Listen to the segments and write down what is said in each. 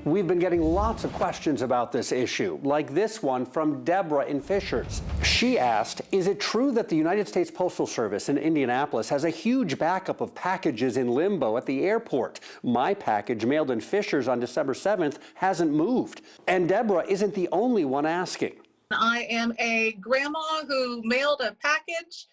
We've been getting lots of questions about this issue, like this one from Deborah in Fishers. She asked, is it true that the United States Postal Service in Indianapolis has a huge backup of packages in limbo at the airport? My package mailed in Fishers on December 7th hasn't moved. And Deborah isn't the only one asking. I am a grandma who mailed a package,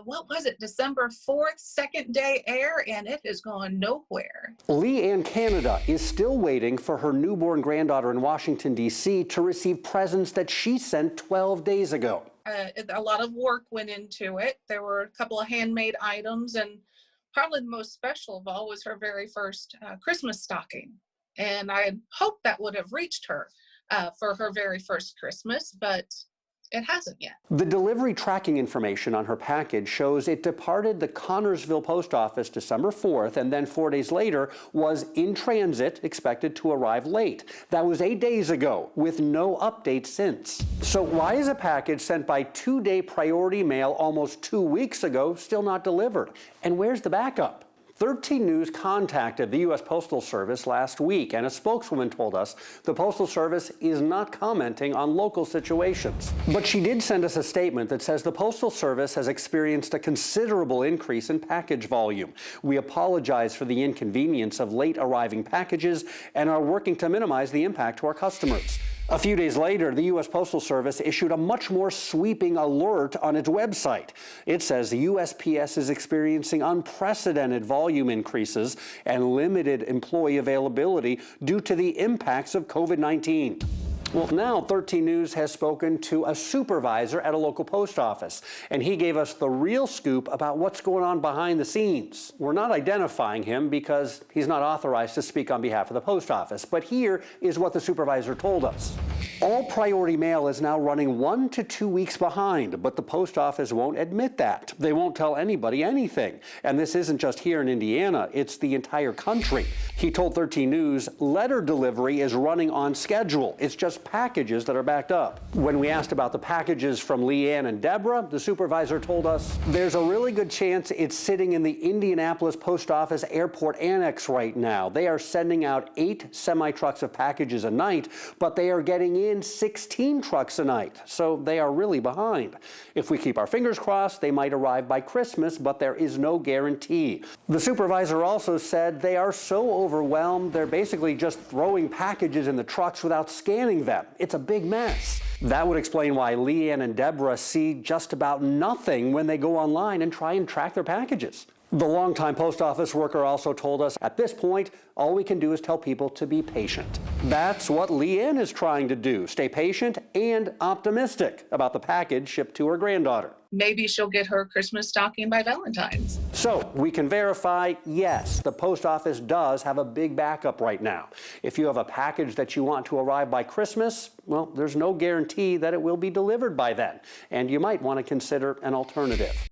what was it, December 4th, second day air, and it has gone nowhere. Leanne Canada is still waiting for her newborn granddaughter in Washington, D.C. to receive presents that she sent 12 days ago. A lot of work went into it. There were a couple of handmade items, and probably the most special of all was her very first Christmas stocking. And I had hoped that would have reached her for her very first Christmas, but it hasn't yet. The delivery tracking information on her package shows it departed the Connorsville post office December 4th, and then 4 days later was in transit, expected to arrive late. That was 8 days ago, with no update since. So why is a package sent by 2-day priority mail almost 2 weeks ago still not delivered? And where's the backup? 13 News contacted the U.S. Postal Service last week, and a spokeswoman told us the Postal Service is not commenting on local situations. But she did send us a statement that says the Postal Service has experienced a considerable increase in package volume. We apologize for the inconvenience of late arriving packages and are working to minimize the impact to our customers. A few days later, the U.S. Postal Service issued a much more sweeping alert on its website. It says the USPS is experiencing unprecedented volume increases and limited employee availability due to the impacts of COVID-19. Well, now 13 News has spoken to a supervisor at a local post office, and he gave us the real scoop about what's going on behind the scenes. We're not identifying him because he's not authorized to speak on behalf of the post office, but here is what the supervisor told us. All priority mail is now running 1 to 2 weeks behind, but the post office won't admit that. They won't tell anybody anything. And this isn't just here in Indiana, it's the entire country. He told 13 News letter delivery is running on schedule. It's just packages that are backed up. When we asked about the packages from Leanne and Deborah, the supervisor told us there's a really good chance it's sitting in the Indianapolis Post Office Airport Annex right now. They are sending out 8 semi-trucks of packages a night, but they are getting in 16 trucks a night, so they are really behind. If we keep our fingers crossed, they might arrive by Christmas, but there is no guarantee. The supervisor also said they are so overwhelmed, they're basically just throwing packages in the trucks without scanning them. It's a big mess. That would explain why Leanne and Deborah see just about nothing when they go online and try and track their packages. The longtime post office worker also told us, at this point, all we can do is tell people to be patient. That's what Leanne is trying to do, stay patient and optimistic about the package shipped to her granddaughter. Maybe she'll get her Christmas stocking by Valentine's. So we can verify, yes, the post office does have a big backup right now. If you have a package that you want to arrive by Christmas, well, there's no guarantee that it will be delivered by then, and you might want to consider an alternative.